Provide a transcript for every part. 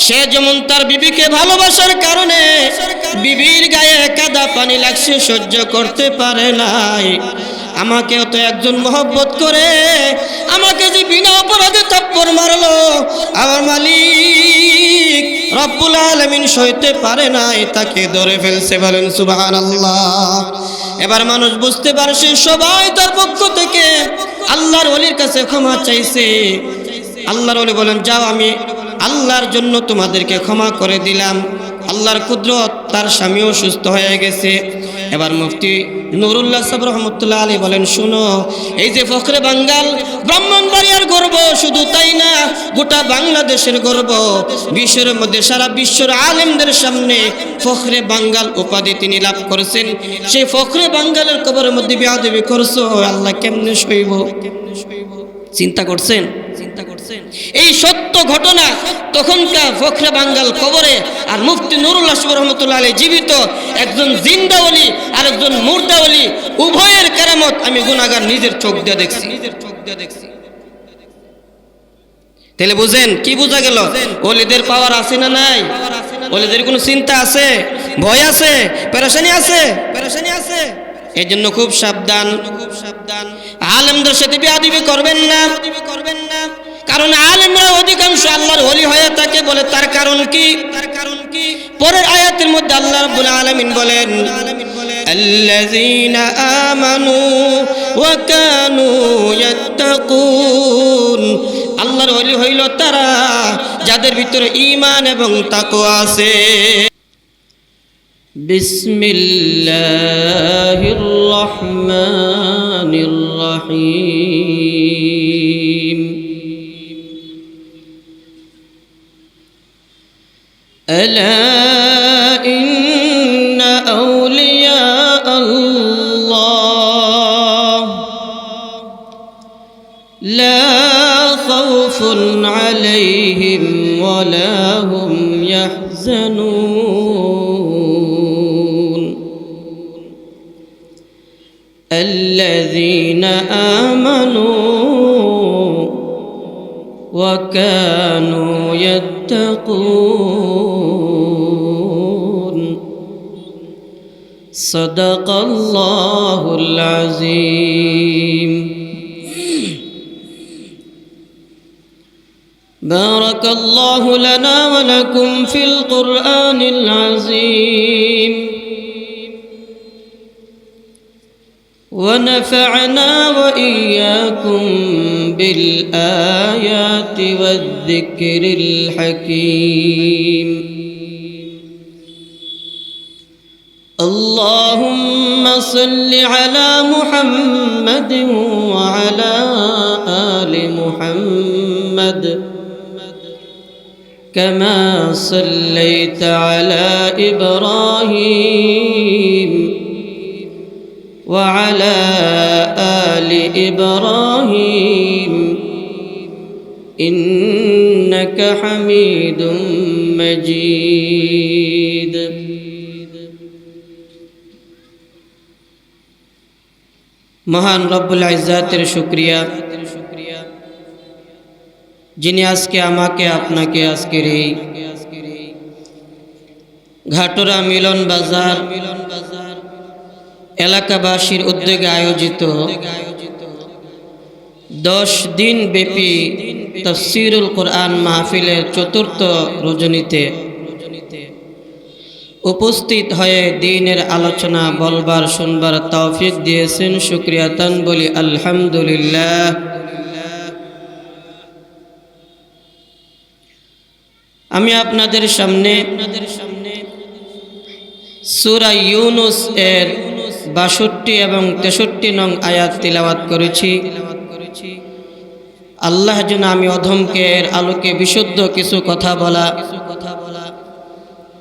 সে যেমন তার বিবিকে ভালোবাসার কারণে বিবির গায়ে কাদা পানি লাগছে সহ্য করতে পারে নাই, আমাকেও তো একজন মহব্বত করে আমাকে যে বিনা অপরাধে থাপ্পড় মারলো, আমার মালিক রব্বুল আলামিন সইতে পারে নাই, তাকে ধরে ফেলছে। বলেন সুবহানাল্লাহ। এবার মানুষ বুঝতে পারছে, সবাই তার পক্ষ থেকে আল্লাহর ওলির কাছে ক্ষমা চাইছে। আল্লাহর ওলি বলেন, যাও আমি আল্লাহর জন্য তোমাদেরকে ক্ষমা করে দিলাম। আল্লাহর কুদরত, তার স্বামীও সুস্থ হয়ে গেছে। এবার মুফতি নুরুল্লাহ সাহেব রহমতুল্লাহ আলাইহি বলেন, শুনো, এই যে ফখরে বাঙ্গাল ব্রাহ্মণবাড়িয়ার গর্ব, শুধু তাই না গোটা বাংলাদেশের গর্ব, বিশ্বের মধ্যে সারা বিশ্বর আলেমদের সামনে ফখরে বাঙ্গাল উপাধি তিনি লাভ করেছেন। সেই ফখরে বাঙ্গালের কবরের মধ্যে বেয়াদবি করছো, আল্লাহ কেমনে সইব? চিন্তা করছেন? এই সত্য ঘটনা তখনকার ফখরে বাঙ্গাল কবরে, আর মুফতি নুরুল্লাহ সাহেব রহমতুল্লাহ আলাইহি জীবিত, একজন জিন্দা ওলি আর একজন মুর্দা ওলি, উভয়ের কেরামত আমি গুনাহগার নিজের চোখ দিয়ে দেখছি। তাহলে বুঝেন কি বোঝা গেল? ওলিদের পাওয়ার আছে না নাই? ওলিদের কোনো চিন্তা আছে, ভয় আছে, পেরেশানি আছে? এই জন্য খুব সাবধান। আলেমদের সাথে বেয়াদবি করবেন না, কারণ আলেমরা অধিকাংশ আল্লাহর ওলি হয়ে থাকে। বলে তার কারণ কি? পরের আয়াতের মধ্যে আল্লাহ রাব্বুল আলামিন বলেন, আল্লাযীনা আমানু ওয়া কানু ইয়াত্তাকুন। আল্লাহর ওলি হইল তারা যাদের ভিতরে ঈমান এবং তাকওয়া আছে। বিসমিল্লাহির রহমানির রহিম। ألا إن أولياء الله لا خوف عليهم ولا هم يحزنون الذين آمنوا وكانوا يتقون صدق الله العظيم بارك الله لنا ولكم في القرآن العظيم ونفعنا وإياكم بالآيات والذكر الحكيم اللهم صل على محمد وعلى آل محمد كما صليت على إبراهيم وعلى آل إبراهيم إنك حميد مجيد মহান রব্বুল ইজ্জাতের শুকরিয়া, যিনি আজকে আমাকে আপনাকে আজকের এই ঘাটরা মিলন বাজার এলাকাবাসীর উদ্যোগে আয়োজিত 10 দিন ব্যাপী তাফসীরুল কোরআন মাহফিলের চতুর্থ রজনীতে উপস্থিত হয়ে দ্বীনের আলোচনা বলবার শুনবার তৌফিক দিয়েছেন। শুকরিয়াতান বলি আলহামদুলিল্লাহ। আমি আপনাদের সামনে সূরা ইউনূস এর ৬২ এবং ৬৩ নং আয়াত তিলাওয়াত করেছি। আল্লাহ যেন আমি অধমকের আলোকে বিশুদ্ধ কিছু কথা বলা,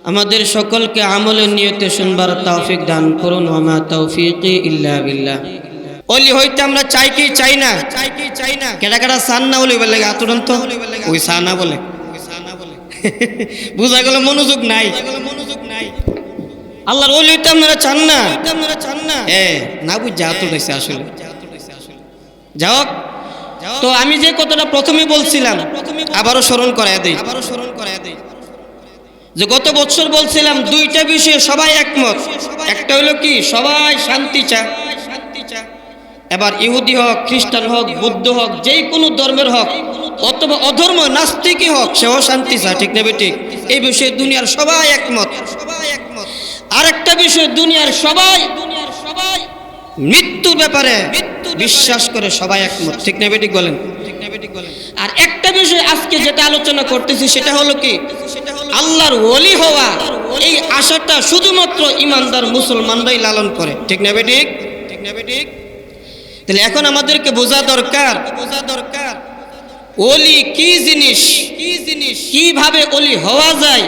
আমাদের সকলকে আমলের নিয়তে শুনবার তৌফিক দান করুন। ওয়া মা তৌফিকি ইল্লা বিল্লাহ। ওলি হইতে আমরা চাই কি চাই না? কেডা কেডা চান না ওলি বলে আতুরন তো ওই সানা বলে বুঝা গেল মনোযোগ নাই। আল্লাহর ওলি হইতে আপনারা চান না? না বুঝা আতুরাইছে আসলে। যাও তো আমি যে কথাটা প্রথমে বলছিলাম আবারও স্মরণ করায় দেই। যে গত বছর বলছিলাম দুইটা বিষয়ে সবাই একমত। একটা হলো কি, সবাই শান্তি চায়। এবার ইহুদি হোক, খ্রিস্টান হোক, বৌদ্ধ হোক, যেই কোনো ধর্মের হোক অথবা অধর্ম নাস্তিকই হোক, সেও শান্তি চায়। ঠিক না বেঠিক? এই বিষয়ে দুনিয়ার সবাই একমত। আর একটা বিষয়, দুনিয়ার সবাই মৃত্যুর ব্যাপারে বিশ্বাস করে, সবাই একমত। ঠিক না বেঠিক বলেন? আর একটা বিষয় আজকে যেটা আলোচনা করতেছি সেটা হলো কি, আল্লাহর ওলি হওয়া, এই আশাটা শুধুমাত্র ইমানদার মুসলমানরাই লালন করে। ঠিক না বেঠিক? তাহলে এখন আমাদেরকে বোঝা দরকার ওলি কি জিনিস, কিভাবে ওলি হওয়া যায়,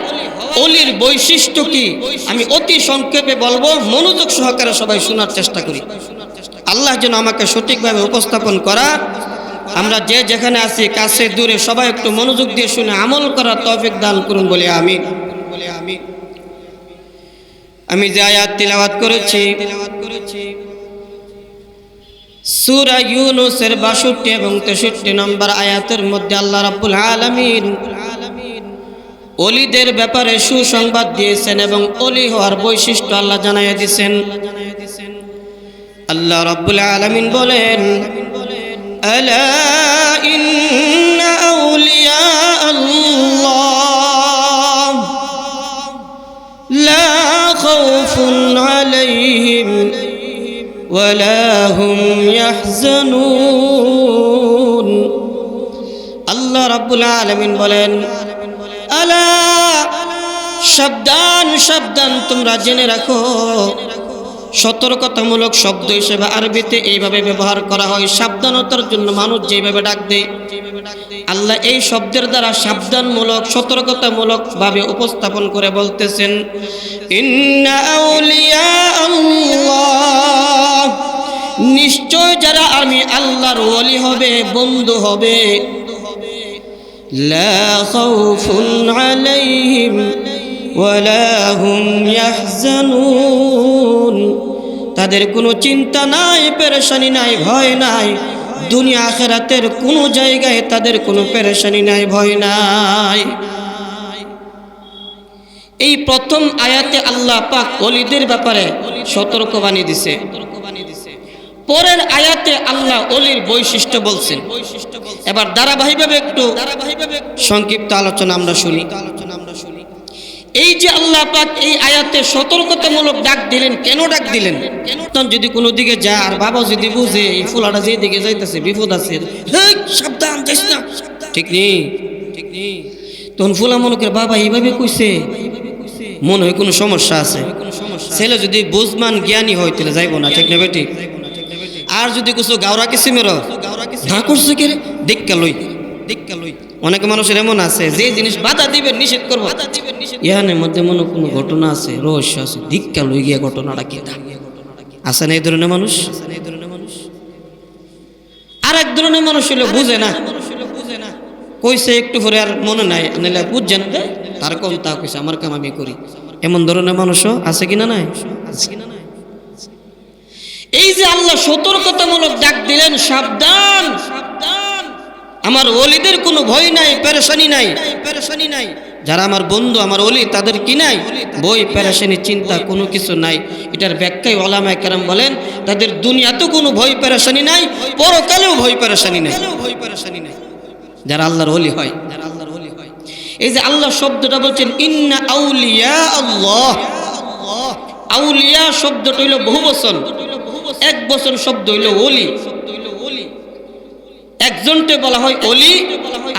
ওলির বৈশিষ্ট্য কি। আমি অতি সংক্ষেপে বলবো, মনোযোগ সহকারে সবাই শোনার চেষ্টা করি। আল্লাহ যেন আমাকে সঠিকভাবে উপস্থাপন করা, আমরা যে যেখানে আছি কাছে দূরে সবাই একটু মনোযোগ দিয়ে শুনে আমল করার তৌফিক দান করুন বলে আমিন। আমি যে আয়াত তিলাওয়াত করেছি সূরা ইউনূসের ৬২ এবং ৬৩ নম্বর আয়াতের মধ্যে আল্লাহ রাব্বুল আলামিন ওলিদের ব্যাপারে সুসংবাদ দিয়েছেন এবং ওলি হওয়ার বৈশিষ্ট্য আল্লাহ জানাইয়া দিয়েছেন। আল্লাহ রাব্বুল আলামিন বলেন, আলা ইন্না আউলিয়া আল্লাহ লা খাউফুন আলাইহিম ওয়ালা হুম ইয়াহজানুন। আল্লাহ রাব্বুল আলামিন বলেন, আলা, সাবধান সাবধান, তোমরা জেনে রাখো। সতর্কতামূলক শব্দ হিসেবে আরবিতে এইভাবে ব্যবহার করা হয়, সাবধানতার জন্য মানুষ যেভাবে ডাক দেয়, আল্লাহ এই শব্দের দ্বারা সাবধানমূলক সতর্কতামূলক ভাবে উপস্থাপন করে বলতেছেন, ইন্না আউলিয়া আল্লাহ, নিশ্চয় যারা আমি আল্লাহর ওলি হবে, বন্ধু হবে, লা খাউফুন আলাইহিম ওয়ালা হুম ইয়াহজানুন, তাদের কোনো চিন্তা নাই, পেরেশানি নাই, ভয় নাই। দুনিয়া আখিরাতের কোনো জায়গায় তাদের কোনো পেরেশানি নাই, ভয় নাই। এই প্রথম আয়াতে আল্লাহ পাক ওলিদের ব্যাপারে সতর্কবাণী দিছে। পরের আয়াতে আল্লাহ ওলির বৈশিষ্ট্য বলছেন। এবার ধারাবাহিকভাবে একটু সংক্ষিপ্ত আলোচনা আমরা শুনি। এই যে আল্লাহ পাক এই আয়াতে সতর্কতামূলক ডাক দিলেন, কেন ডাক দিলেন? যদি কোনো দিকে যায় আর বাবা যদি বুঝে এই ফুলাটা যে দিকে যাইতেছে বিপদ আছে, সাবধান যাইস না, ঠিক নেই, তখন ফুলা মনে করে বাবা এইভাবে কইছে, মনে হয় কোনো সমস্যা আছে। ছেলে যদি বুঝমান জ্ঞানী হয় তাহলে যাইব না, ঠিক না বেটি? আর যদি কিছু গাওরা কিসিমের না করছে কে দেখা লই। অনেক মানুষের এমন আছে যে জিনিস বাধা দিবেন, নিষেধ করবো, ইহানের মধ্যে মনে কোনো ঘটনা আছে, রহস্য আছে, দীক্ষা লই গিয়া ঘটনাটা কি আছে না? এই ধরনের মানুষ। আর এক ধরনের মানুষ হলো বুঝে না, কইছে একটু পরে আর মনে নাই, নাহলে বুঝছে না, তার কম তা কইছে, আমার কাম আমি করি। এমন ধরনের মানুষও আছে কিনা নাই? এই যে আল্লাহ সতর্কতামূলক ডাক দিলেন, সাবধান, আমার ওলিদের কোনো ভয় নাই, পেরেশানি নাই। যারা আমার বন্ধু, আমার ওলি, তাদের কি নাই? ভয়, পেরেশানি, চিন্তা কোনো কিছু নাই। এটার ব্যাখ্যায় উলামায়ে কেরাম বলেন, তাদের দুনিয়াতেও কোনো ভয় পেরেশানি নাই, পরকালেও ভয় পেরেশানি নাই, যারা আল্লাহর ওলি হয়। এই যে আল্লাহ শব্দটা বলছেন, ইন্না আউলিয়া আল্লাহ, আউলিয়া শব্দটা হইল বহুবচন, এক বচন শব্দ হইল ওলি। একজনকে বলা হয় ওলি,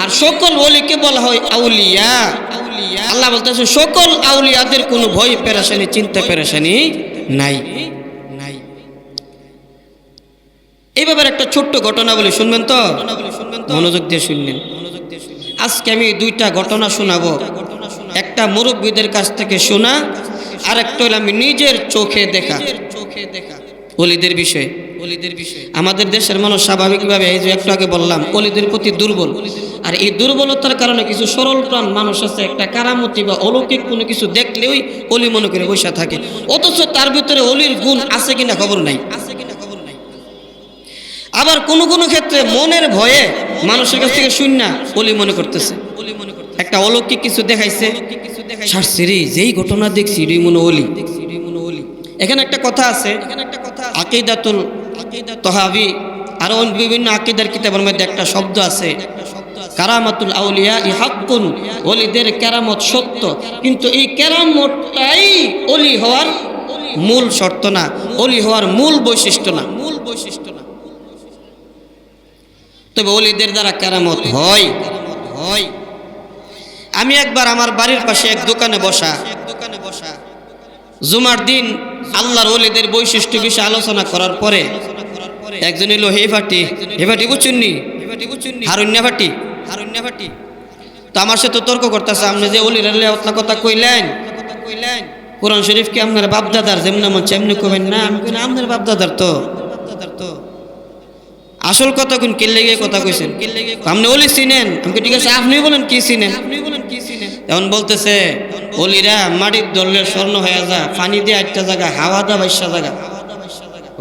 আর সকল ওলিকে বলা হয় আউলিয়া। আল্লাহ বলতেছে সকল আউলিয়াদের কোনো ভয় পেরেশানি, চিন্তা পেরেশানি নাই। এই ব্যাপারে একটা ছোট্ট ঘটনা বলি, শুনবেন তো? মনোযোগ দিয়ে শুনলেন। আজকে আমি দুইটা ঘটনা শোনাবো, একটা মুরব্বীদের কাছ থেকে শোনা, আর একটা হলো আমি নিজের চোখে দেখা ওলিদের বিষয়ে। আমাদের দেশের মানুষ স্বাভাবিকভাবে, এই যে একটু আগে বললাম, ওলিদের প্রতি দুর্বল। আর এই দুর্বলতার কারণে কিছু সরল প্রাণ মানুষ আছে, একটা কারামতি বা অলৌকিক কোনো কিছু দেখলেই ওলি মনে করে বসে থাকে, অথচ তার ভিতরে ওলির গুণ আছে কিনা খবর নাই। আবার কোনো কোনো ক্ষেত্রে মনের ভয়ে মানুষের কাছ থেকে শুন না ওলি মনে করতেছে, একটা অলৌকিক কিছু দেখাইছে, সারসিরি যেই ঘটনা দেখছি এটাই মনে ওলি। এখানে একটা কথা আছে, আকিদাতুল তহাবি আরো বিভিন্ন আকিদার কিতাবের মধ্যে একটা শব্দ আছে, কারামাতুল আউলিয়া হাক্কুন, ওলিদের কেরামত সত্য, কিন্তু এই কেরামতটাই ওলি হওয়ার মূল শর্ত না, ওলি হওয়ার মূল বৈশিষ্ট্য না। তবে ওলিদের দ্বারা কেরামত হয়। আমি একবার আমার বাড়ির পাশে এক দোকানে বসা, জুমার দিন আল্লাহর ওলিদের বৈশিষ্ট্য বিষয়ে আলোচনা করার পরে একজন এলো হেভাটি বুঝুননি, হারুন্যা ভাটি। তো আমার সাথে তর্ক করতেছে, আপনি যে ওলির কথা কইলেন, কোরআন শরীফ কি আপনার বাপদাদার যেমন এমনি কবেন না? আমি কই না, আপনার বাপদাদার তো। আসল কথা কোন কিল্লে গিয়ে কথা কইছেন, আপনি ওলি চিনেন? আমি ঠিক আছে, আপনি বলেন কি চিনেন। এখন বলতেছে ওলিরা মাটির দলের স্বর্ণ হয়ে যা, পানি দিয়ে একটা জায়গা, হাওয়া দা বাইশা জায়গা।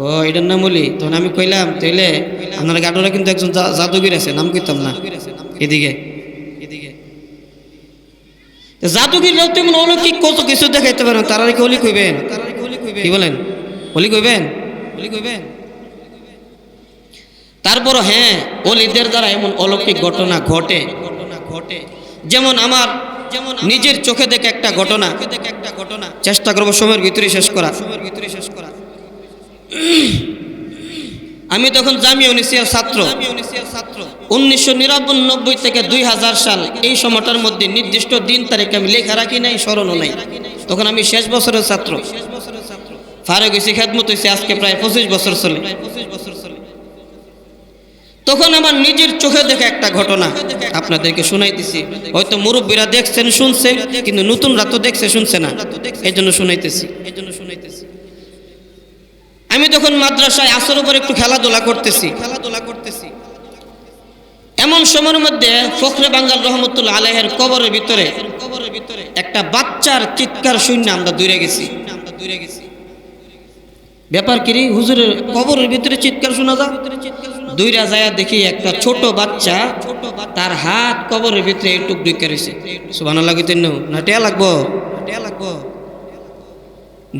ও এটার নাম ওলি? তখন আমি কইলাম তাইলে আপনার গাডোরা কিন্তু একজন জাদুগির আছে, নাম কইতাম না। এদিকে জাদুগিররাও তেমন অলৌকিক কত কিছু দেখাইতে পারেন, তারা কি ওলি কইবেন? কি বলেন, ওলি কইবেন? তারপর হ্যাঁ, ওলিদের দ্বারা এমন অলৌকিক ঘটনা ঘটে, যেমন আমার নিজের চোখে দেখে একটা ঘটনা, চেষ্টা করবো সময়ের ভিতরে শেষ করা। আমি তখন জামিয়া উনিসিয়ার ছাত্র, 1999 থেকে 2000 সাল, এই সময়টার মধ্যে নির্দিষ্ট দিন তারিখ আমি লেখা রাখি নাই, স্মরণও নাই। তখন আমি শেষ বছরের ছাত্র, ফারুক হয়েছি, খেদমত হয়েছে আজকে প্রায় 25 বছর চলে। তখন আমার নিজের চোখে দেখা একটা ঘটনা আপনাদেরকে শুনাইতেছি। হয়তো মুরব্বীরা দেখছেন শুনছে, কিন্তু নতুনরা তো দেখছে শুনছে না, এই জন্য শুনাইতেছি। আমি তখন মাদ্রাসায় আসর উপর একটু খেলাধুলা করতেছি। এমন সময়ের মধ্যে ফখরে বাঙ্গাল রহমতুল্লাহ আলাইহির কবরের ভিতরে একটা বাচ্চার চিৎকার শুনে আমরা দূরে গেছি। ব্যাপার কি রে, হুজুরের কবরের ভিতরে চিৎকার শোনা যায়? দূরে যায় দেখি একটা ছোট বাচ্চা, তার হাত কবরের ভিতরে একটু ঢুকে রয়েছে। সুবহানাল্লাহ কইতেন না? টেয়া লাগবো।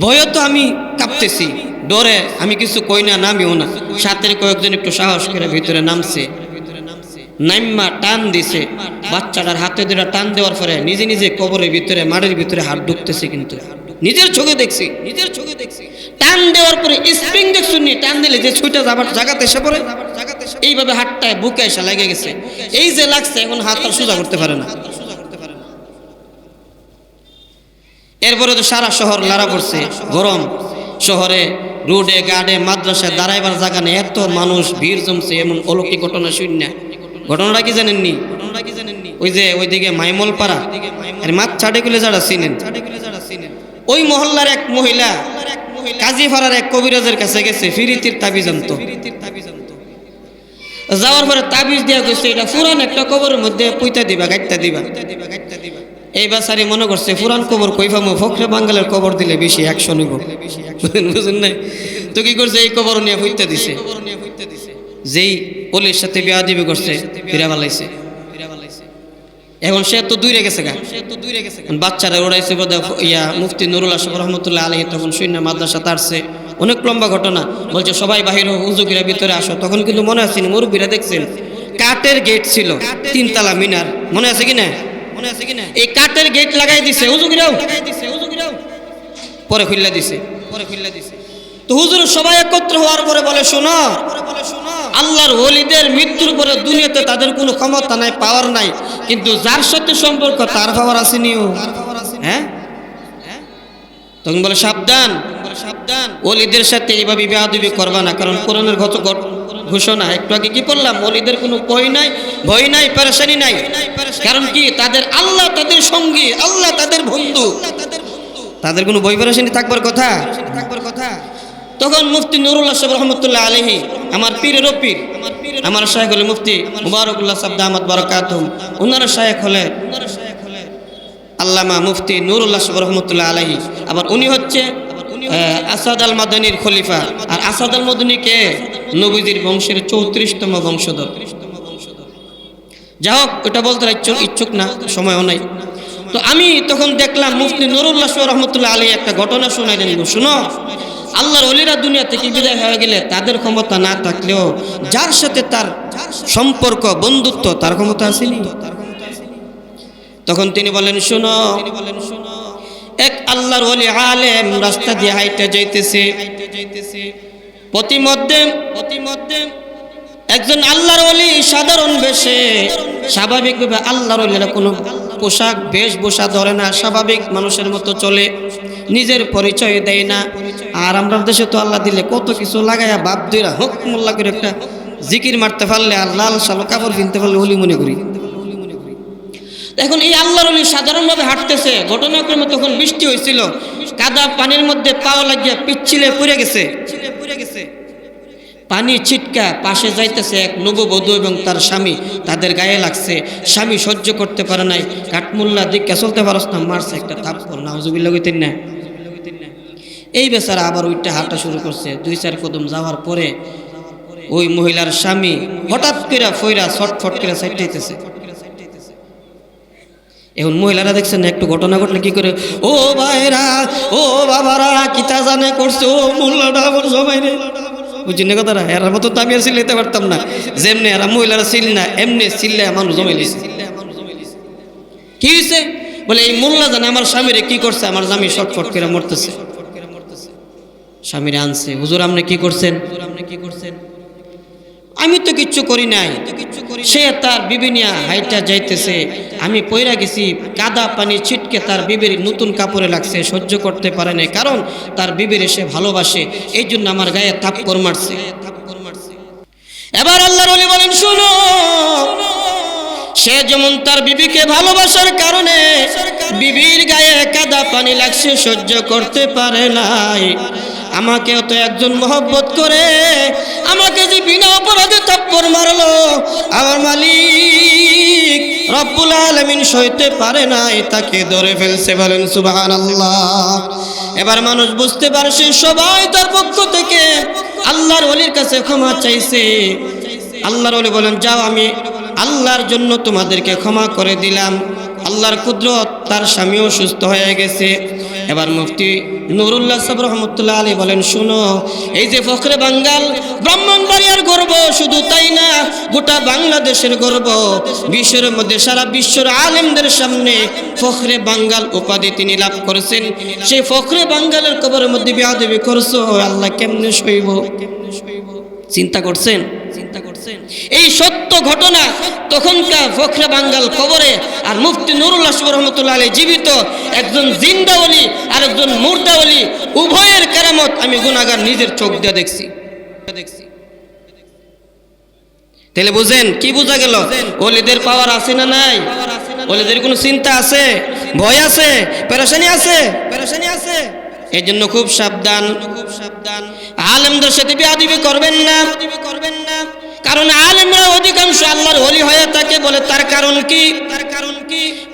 ভয়ে তো আমি কাঁপতেছি, ডরে আমি কিছু কই না, নামিও না। সাথে কয়েকজন একটু সাহস করে ভিতরে নামছে, নাইম্মা টান দিছে। বাচ্চাটার হাতে দুটা টান দেওয়ার পরে নিজে নিজে কবরের ভিতরে, মাটির ভিতরে হাত ঢুকতেছে। কিন্তু নিজের চোখে দেখছি। টান দেওয়ার পরে স্প্রিং দেখছুন, টান দিলে যে ছুটে যাবার জায়গাতে এসে পড়ে, এইভাবে হাতটায় বুকে এসে লেগে গেছে। এই যে লাগছে, এখন হাত আর সোজা করতে পারে না। এরপরে তো সারা শহর লাড়া পড়ছে, গরম শহরে, রোডে গাড়ে মাদ্রাসায় দাঁড়াইবার জায়গা নেই, এত মানুষ ভিড় জমছে। এমন অলৌকিক ঘটনা শূন্য। ঘটনাটা কি জানেননি? ওই যে ওইদিকে মাইমল পাড়া, মাছ ছাড়েগুলো যারা চিনেন, ওই মহল্লার এক মহিলা কাজীপাড়ার এক কবিরাজের কাছে গেছে, ফিরিতির তাবিজ আনতো। যাওয়ার পরে তাবিজ দেওয়া গেছে, এটা পুরান একটা কবরের মধ্যে পুইতা দিবা, গাইতা দিবা। এই বাসারি মনে করছে পুরান কবর কই পাবো, ফখরে বাঙ্গালের কবর দিলে বেশি 100 নিব। বুঝেন নাই? তো কি করছে, এই কবর নিয়ে পুইতা দিছে। যেই ওলির সাথে বেয়াদবি করছে, ফিরা বালাইছে। এখন সে তো দূরে গেছে গা, বাচ্চারা উড়াইছে। ইয়া মুফতি নুরুল আশরাফ রহমতুল্লাহ আলাইহি তখন শূন্য মাদ্রাসা তারছে। অনেক লম্বা ঘটনা। বলছে সবাই বাহির হুজুগিরা ভিতরে আসো। তখন কিন্তু মনে আছে মুরব্বীরা দেখছেন কাঠের গেট ছিল, 3 তলা মিনার, মনে আছে কিনা? এই কাঠের গেট লাগাই দিছে হুজুগিরাও, পরে খুললা দিছে। তো হুজুর সবাই একত্র হওয়ার পরে বলে, শোনো, আল্লাহর ওলিদের মৃত্যুর পরে দুনিয়াতে তাদের কোনো ক্ষমতা নাই, পাওয়ার নাই, কিন্তু যার সাথে সম্পর্ক তার পাওয়ার আসেনিও। হ্যাঁ, তখন বলে সাবধান, ওলিদের সাথে এইভাবে বেয়াদবি করবা না, কারণ কোরআনের ঘোষণা একটু আগে কি পড়লাম, ওলিদের কোনো ভয় নাই, পেরেশানি নাই। কারণ কি, তাদের আল্লাহ তাদের সঙ্গী, আল্লাহ তাদের বন্ধু, তাদের কোনো ভয় পেরেশানি থাকবার কথা। তখন মুফতি নুরুল আশরাফ রহমতুল্লাহ আলাইহি, আমার পীরের পীর, আমার শায়েখ হলে মুফতি মুবারকুল্লাহ সাহেব দামাত বারাকাতুহুম, ওনার শায়েখ হলে আল্লামা মুফতি নুরুল আশরাফ রহমতুল্লাহ আলাইহি। আবার উনি হচ্ছে আসাদ আল মাদানির খলিফা। আর আসাদ আল মাদানি কে? নবীজির বংশের 34তম বংশধর। যা হোক, এটা বলতে ইচ্ছুক না, সময়ও নাই। তো আমি তখন দেখলাম মুফতি নুরুল্লাহ শাহ রহমতুল্লাহ আলাইহি একটা ঘটনা শোনাইলেন, শুনো, আল্লাহর ওলিরা দুনিয়া থেকে বিদায় হয়ে গেলে তাদের ক্ষমতা না থাকলেও যার সাথে তার সম্পর্ক বন্ধুত্ব তার ক্ষমতা আসেনি। তখন তিনি বলেন, শুনো, এক আল্লাহর ওলি আলেম রাস্তা দিয়ে হাইটে যাইতেছে, প্রতিমধ্যে একজন আল্লাহর ওলি সাধারণ বেশে, স্বাভাবিকভাবে আল্লাহর ওলিরা কোনো পোশাক বেশভূষা ধরে না, স্বাভাবিক মানুষের মতো চলে, নিজের পরিচয় দেয় না। আর আমরা দেশে তো আল্লাহ দিলে কত কিছু লাগাইয়া বাপ দুইরা হক মোল্লা করে একটা জিকির মারতে পারলে আর লাল শালো কাপড় কিনতে পারলে ওলি মনে করি। এখন এই আল্লাহর ওলি সাধারণভাবে হাঁটতেছে, ঘটনাক্রমে তখন বৃষ্টি হয়েছিল, কাদা পানির মধ্যে পাও লাগিয়া পিচ্ছিলে পড়ে গেছে, পানি ছিটকা পাশে যাইতেছে এক নববধূ এবং তার স্বামী, তাদের গায়ে লাগছে। স্বামী সহ্য করতে পারে নাই, কাঠমুল্লা দিকে চলতে পারস না, মারছে একটা থাপ্পড়, নাউজুবিল্লাহ কইতেন না। এই বেচারা আবার ওইটা হাঁটা শুরু করছে। 2-4 কদম যাওয়ার পরে ওই মহিলার স্বামী হঠাৎ করে ফইরা ছটফট করে সাইডাইতেছে। এখন মহিলারা দেখছেন একটু ঘটনা ঘটলে কি করে, ও ভাইরা, ও বাবারা, কিতা জানে করছে, ও মোল্লাটা আমার সবাই রে, বুঝছেন কথাটা? এরার মতো তো আমি আর চিল্লাইতে পারতাম না, যেমনি এরা মহিলারা চিল না এমনি চিল্লে মানুষ জমাইলিছে। কি হয়েছে বলে, এই মোল্লা জানে আমার স্বামীরে কি করছে, আমার স্বামী ছটফট করে মরতেছে। স্বামীরে আনছে, হুজুর আপনি কি করছেন? আমি তো কিচ্ছু করি নাই। সে তার বিবি নিয়ে হাইটা যাইতেছে, আমি পয়রা গেছি, কাদা পানি ছিটকে তার বিবির নতুন কাপড়ে লাগছে, সহ্য করতে পারে না, কারণ তার বিবির সে ভালোবাসে, এই জন্য আমার গায়ে থাপ্পড় মারছে। এবার আল্লাহর ওলি বলেন, শুনো, সে যেমন তার বিবিকে ভালোবাসার কারণে বিবির গায়ে কাদা পানি লাগছে, সহ্য করতে পারে নাই, আমাকেও তো একজন মহব্বত করে আমাকে যে বিনা অপরাধে থাপ্পড় মারলো, আমার মালিক রব্বুল আলামিন সইতে পারে নাই, তাকে ধরে ফেলছে। বলেন সুবহানাল্লাহ। এবার মানুষ বুঝতে পারছে, সবাই তার পক্ষ থেকে আল্লাহর ওলির কাছে ক্ষমা চাইছে। আল্লাহর ওলি বলেন, যাও, আমি আল্লাহর জন্য তোমাদেরকে ক্ষমা করে দিলাম। আল্লাহর কুদরত, তার স্বামীও সুস্থ হয়ে গেছে। এবার মুফতি নুরুল্লাহ সাহেব রহমতুল্লাহ আলাইহি বলেন, শুনো, এই যে ফখরে বাঙ্গাল ব্রাহ্মণবাড়িয়ার গর্ব, শুধু তাই না, গোটা বাংলাদেশের গর্ব, বিশ্বের মধ্যে সারা বিশ্বর আলেমদের সামনে ফখরে বাঙ্গাল উপাধি তিনি লাভ করেছেন। সেই ফখরে বাঙ্গালের কবরের মধ্যে বেয়াদবি করছো, আল্লাহ কেমনে সইব? চিন্তা করছেন? এই সত্য ঘটনা তখনকার ফখরে বাঙ্গাল কবরে, আর মুফতি নুরুল্লাহ সাহেব রহমতুল্লাহ আলাইহি জীবিত, একজন জিন্দা ওলি আর একজন মুর্দা ওলি, উভয়ের কেরামত আমি গুনাহগার নিজের চোখ দিয়ে দেখছি। তাহলে বুঝেন কি বোঝা গেল? ওলিদের পাওয়ার আছে না নাই? ওলিদের কোনো চিন্তা আছে, ভয় আছে, পেরেশানি আছে? এই জন্য খুব সাবধান, আলেমদের সাথে বেয়াদবি করবেন না। কারণ আলেমরা অধিকাংশ আল্লাহর ওলি হয়ে থাকে বলে, তার কারণ কি?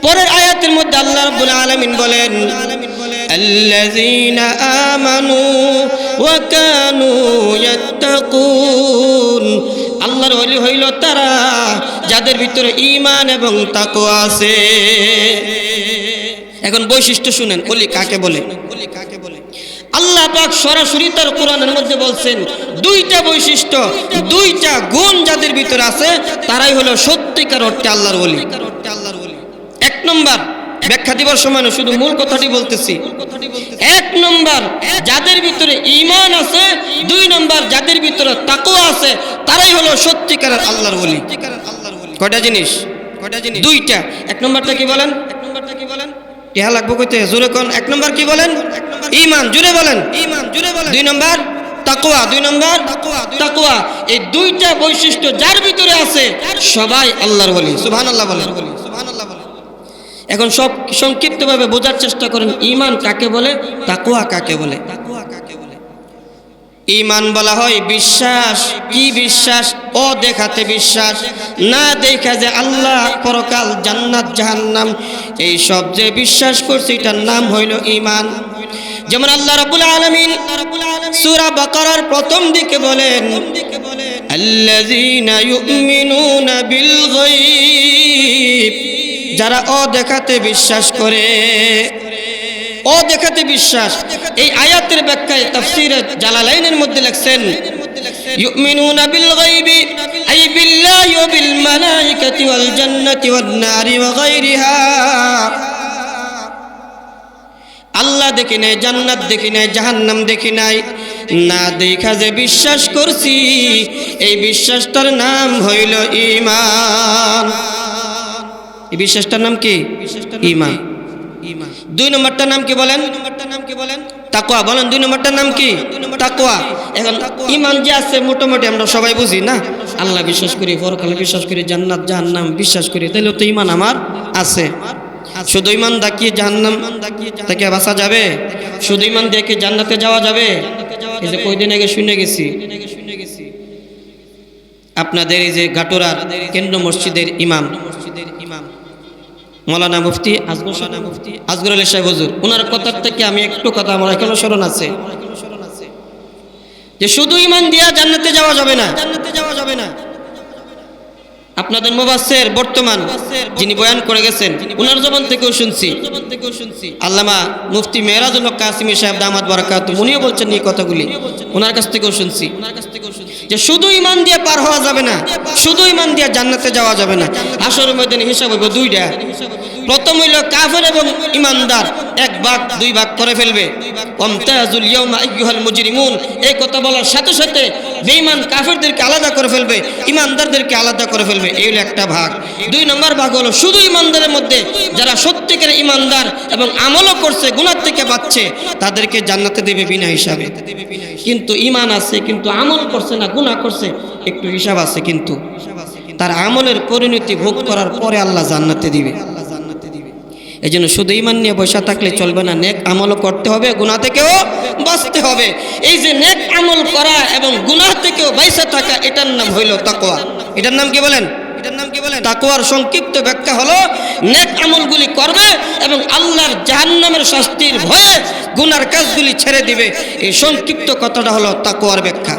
পরের আয়াতের মধ্যে আল্লাহ রাব্বুল আলামিন বলেন, আল্লাযীনা আমানু ওয়া কানু ইয়াত্তাকুন, আল্লাহর ওলি হইল তারা যাদের ভিতরে ঈমান এবং তাকওয়া আছে। এখন বৈশিষ্ট্য শুনেন, ওলি কাকে বলে? আল্লাহ পাক সরাসরি তার কোরআনের মধ্যে বলছেন, দুইটা বৈশিষ্ট্য, দুইটা গুণ যাদের ভিতরে আছে, তারাই হলো সত্যিকার অর্থে আল্লাহর ওলি। 1 নম্বর, ব্যাখ্যা দিবার সময় শুধু মূল কথাটি বলতেছি। 1 নম্বর, যাদের ভিতরে ঈমান আছে, 2 নম্বর, যাদের ভিতরে তাকওয়া আছে, তারাই হলো সত্যিকারের আল্লাহর ওলি। কয়টা জিনিস? দুইটা। 1 নম্বরটা কি বলেন? টিহা লাগবো কইতে, জোরে কোন। 1 নম্বর কি বলেন? ঈমান, জোরে বলেন। 2 নম্বর তাকওয়া, 2 নম্বর তাকওয়া। এই দুইটা বৈশিষ্ট্য যার ভিতরে আছে, সবাই আল্লাহর ওলি। সুবহানাল্লাহ বলেন। এখন সব সংক্ষিপ্তভাবে বোঝার চেষ্টা করেন, ঈমান কাকে বলে, তাকওয়া কাকে বলে? ঈমান বলা হয় বিশ্বাস। কি বিশ্বাস? অদেখাতে বিশ্বাস, না দেখা যে আল্লাহ, পরকাল, জান্নাত, জাহান্নাম, এই সব যে বিশ্বাস করছে, এটার নাম হইল ঈমান। যেমন আল্লাহ রাব্বুল আলামিন সূরা বাকারার প্রথম দিকে বলেন, আল্লাযীনা ইউমিনুনা বিল গায়ব, যারা অদেখাতে বিশ্বাস করে, অদেখাতে বিশ্বাস। এই আয়াতের ব্যাখ্যায় তাফসীরে জালালাইনের মধ্যে লেখছেন ইউমিনুনা বিল গায়বি আই বিল্লাহি ওয়া বিল মালাইকাতি ওয়াল জান্নাতি ওয়ান নারি ওয়া গায়রিহা। আল্লাহ দেখি নাই, জান্নাত দেখি নাই, জাহান্নাম দেখি নাই, না দেখা যে বিশ্বাস করছি, এই বিশ্বাসটার নাম হইল ঈমান। এই বিশ্বাসটার নাম কি? ঈমান। দুই নম্বরটার নাম কি বলেন? তাকওয়া। বলেন দুই নম্বরটার নাম কি? তাকওয়া। এখন ঈমান যে আছে মোটামুটি আমরা সবাই বুঝি না, আল্লাহ বিশ্বাস করি, পরকালে বিশ্বাস করি, জান্নাত জাহান্নাম বিশ্বাস করি, তাহলে তো ঈমান আমার আছে। শুধু ঈমান দেখিয়ে জাহান্নাম থেকে বাঁচা যাবে? শুধু ঈমান দিয়ে কি জান্নাতে যাওয়া যাবে? এই যে কয়দিন আগে শুনে গেছি আপনাদের এই যে গাটুরার কেন্দ্র মসজিদের ইমাম মৌলানা মুফতি আসগর আলী সাহেব হুজুর, ওনার কথার থেকে আমি একটু কথা আমার এখনো স্মরণ আছে যে শুধু ঈমান দিয়া জান্নাতে যাওয়া যাবে না। আপনাদের মুফাসসির বর্তমান যিনি বয়ান করে গেছেন ওনার জবান থেকেও শুনছি, আল্লামা মুফতি মেহরাজুল হক কাসিমি সাহেব দামাত বারাকাতুহু, উনিও বলছেন এই কথাগুলি, ওনার কাছ থেকেও শুনছি যে শুধু ঈমান দিয়ে পার হওয়া যাবে না, শুধু ঈমান দিয়ে জান্নাতে যাওয়া যাবে না। হাশরের ময়দানে হিসাব হবে দুইটা। প্রথম হইল কাফের এবং ঈমানদার এক ভাগ দুই ভাগ করে ফেলবে। ওয়ামতাজুল ইয়াওমা আইয়ুহাল মুজরিমুন, এই কথা বলার সাথে সাথে বেঈমান কাফেরদেরকে আলাদা করে ফেলবে, ঈমানদারদেরকে আলাদা করে ফেলবে, এই হলো একটা ভাগ। দুই নম্বর ভাগ হলো শুধু ঈমানদারের মধ্যে যারা সত্যিকার ঈমানদার এবং আমলও করছে, গুনাহ থেকে বাঁচছে, তাদেরকে জান্নাতে দেবে বিনা হিসাবে। কিন্তু ঈমান আছে কিন্তু আমল করছে না, গুনাহ করছে, একটু হিসাব আছে, কিন্তু তার আমলের পরিণতি ভোগ করার পরে আল্লাহ জান্নাতে দিবে। এই জন্য শুধু ঈমান নিয়ে বসে থাকলে চলবে না, নেক আমলও করতে হবে, গুনাহ থেকেও বাঁচতে হবে। এই যে নেক আমল করা এবং গুনাহ থেকেও বাঁচা থাকা, এটার নাম হইল তাকওয়া। এটার নাম কি বলেন? তাকওয়ার সংক্ষিপ্ত ব্যাখ্যা হলো নেক আমলগুলি করবে এবং আল্লাহর জাহান্নামের শাস্তির ভয়ে গুনার কাজগুলি ছেড়ে দিবে। এই সংক্ষিপ্ত কথাটা হলো তাকওয়ার ব্যাখ্যা।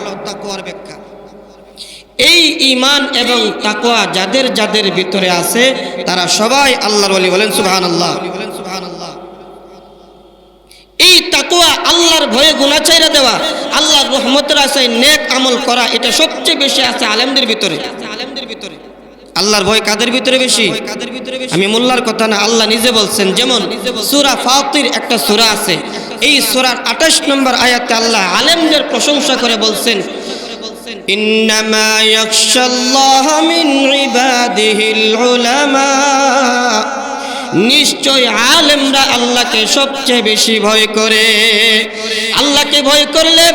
এই ঈমান এবং তাকওয়া যাদের যাদের ভিতরে আছে তারা সবাই আল্লাহর ওলি। বলেন সুবহানাল্লাহ। এই তাকওয়া, আল্লাহর ভয়ে গুনাহ ছেড়ে দেওয়া, আল্লাহর রহমতের আশায় নেক আমল করা, এটা সবচেয়ে বেশি আছে আলেমদের ভিতরে। আল্লাহর ভয় কাদের ভিতরে বেশি? আমি মোল্লার কথা না, আল্লাহ নিজে বলছেন। যেমন সূরা ফাতির একটা সূরা আছে, এই সূরার 28 নম্বর আয়াতে আল্লাহ আলেমদের প্রশংসা করে বলছেন ইন্নামা ইয়াখশাল্লাহ মিন ইবাদিহিল উলামা, নিশ্চয় আলেমরা আল্লাহকে সবচেয়ে বেশি ভয় করে। আল্লাহকে ভয় করলে,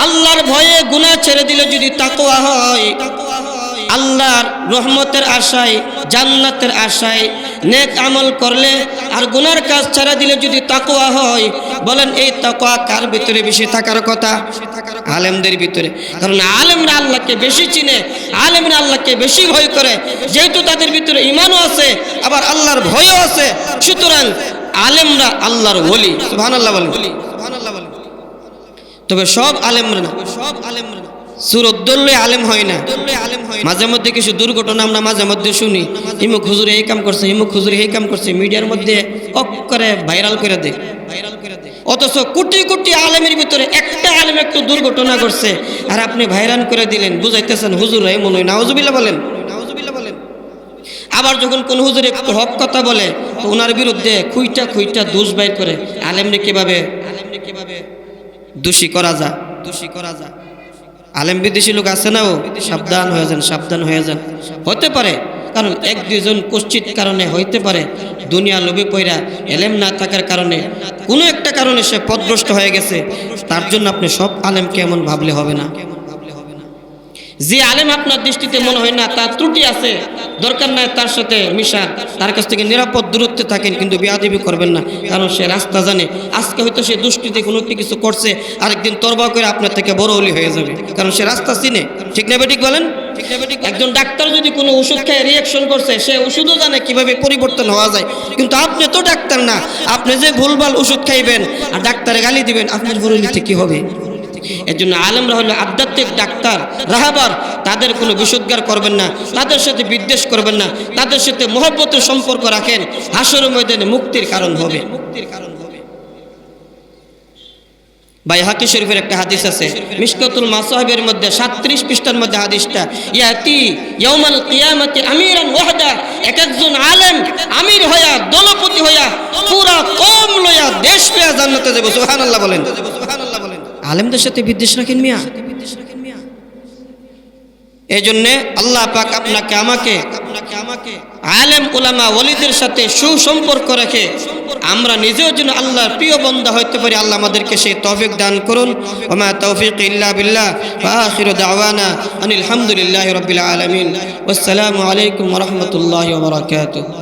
আল্লাহর ভয়ে গুনাহ ছেড়ে দিলে যদি তাকওয়া হয়, আল্লাহর রহমতের আশায়, জান্নাতের আশায় নেক আমল করলে আর গুনার কাজ ছাড়া দিলে যদি তাকওয়া হয়, বলেন এই তাকওয়া কার ভিতরে বেশি থাকার কথা? আলেমদের ভিতরে। কারণ আলেমরা আল্লাহকে বেশি চিনে, আলেমরা আল্লাহকে বেশি ভয় করে, যেহেতু তাদের ভিতরে ঈমানও আছে আবার আল্লাহর ভয়ও আছে, সুতরাং আলেমরা আল্লাহর ওলি। সুবহানাল্লাহ বলেন। তবে সব আলেমরা না, সুরদ্দুল্লে আলেম হয় না। মাঝে মধ্যে কিছু দুর্ঘটনা আমরা মাঝে মধ্যে শুনি, ইমুক হুজুর এই কাম করছে, ইমুক হুজুর এই কাম করছে, মিডিয়ার মধ্যে অক্ষরে ভাইরাল করে দেয়। অথচ কোটি কোটি আলেমের ভিতরে একটা আলেম একটু দুর্ঘটনা করছে আর আপনি ভাইরাল করে দিলেন, বুঝাইতেছেন হুজুর এমন হয়। নাউজুবিল্লাহ বলেন। আবার যখন কোন হুজুর একটু হক কথা বলে তো ওনার বিরুদ্ধে খুইটা দোষ বাইর করে। আলেমরে কিভাবে দোষী করা যায়? আলেম বিদেশি লোক আছে না, ও সাবধান হয়ে যান। হতে পারে, কারণ এক দুইজন কুশ্চিত কারণে হইতে পারে দুনিয়া লোভে পয়রা এলেম না থাকার কারণে কোনো একটা কারণে সে পথভ্রষ্ট হয়ে গেছে, তার জন্য আপনি সব আলেমকে এমন ভাবলে হবে না। যে আলেম আপনার দৃষ্টিতে মনে হয় না তার ত্রুটি আছে, দরকার নাই তার সাথে মিশার, তার কাছ থেকে নিরাপদ দূরত্বে থাকেন, কিন্তু বেয়াদবি করবেন না, কারণ সে রাস্তা জানে। আজকে হয়তো সে দুষ্টিতে কোনো কিছু করছে, আরেকদিন তরবা করে আপনার থেকে বড় ওলি হয়ে যাবে, কারণ সে রাস্তা চিনে। ঠিক না বেঠিক বলেন? একজন ডাক্তার যদি কোনো ওষুধ খেয়ে রিয়াকশন করছে, সে ওষুধও জানে কিভাবে পরিবর্তন হওয়া যায়, কিন্তু আপনি তো ডাক্তার না, আপনি যে ভুলভাল ওষুধ খাইবেন আর ডাক্তারে গালি দিবেন, আপনার পরিণতি কি হবে? এর জন্য আলেমরা হলো আধ্যাত্মিক ডাক্তার, রাহাবার। তাদের কোনো বিষোদ্গার করবেন না, তাদের সাথে বিদ্বেষ করবেন না, তাদের সাথে মহব্বতের সম্পর্ক রাখেন। হাসরের ময়দানে মুক্তির কারণ হবে। বাইহাকি শরীফের একটা হাদিস আছে, মিশকাতুল মাসাহিবের মধ্যে 37 পৃষ্ঠার মধ্যে হাদিসটা, ইয়াতি ইয়াউমাল কিয়ামতি আমিরান ওয়াহদা, এক একজন আলেম আমির হইয়া, দলপতি হইয়া, পুরা কওম লইয়া, দেশ লইয়া জান্নাতে যাবে। সুবহানাল্লাহ বলেন। আলেমদের সাথে বিদ্বেষ রাখেন মিয়া। এই জন্য আল্লাহ পাক আপনাকে আমাকে আলেম উলামা ওয়ালিদের সাথে সুসম্পর্ক রেখে আমরা নিজেও যেন আল্লাহর প্রিয় বান্দা হইতে পারি। আল্লাহ আমাদেরকে সেই তৌফিক দান করুন। ওয়া মা তাওফীক ইল্লা বিল্লাহ ওয়া আখিরু দাওয়ানা আনিল হামদুলিল্লাহি রাব্বিল আলামিন। ওয়াসসালামু আলাইকুম ওয়া রাহমাতুল্লাহি ওয়া বারাকাতুহু।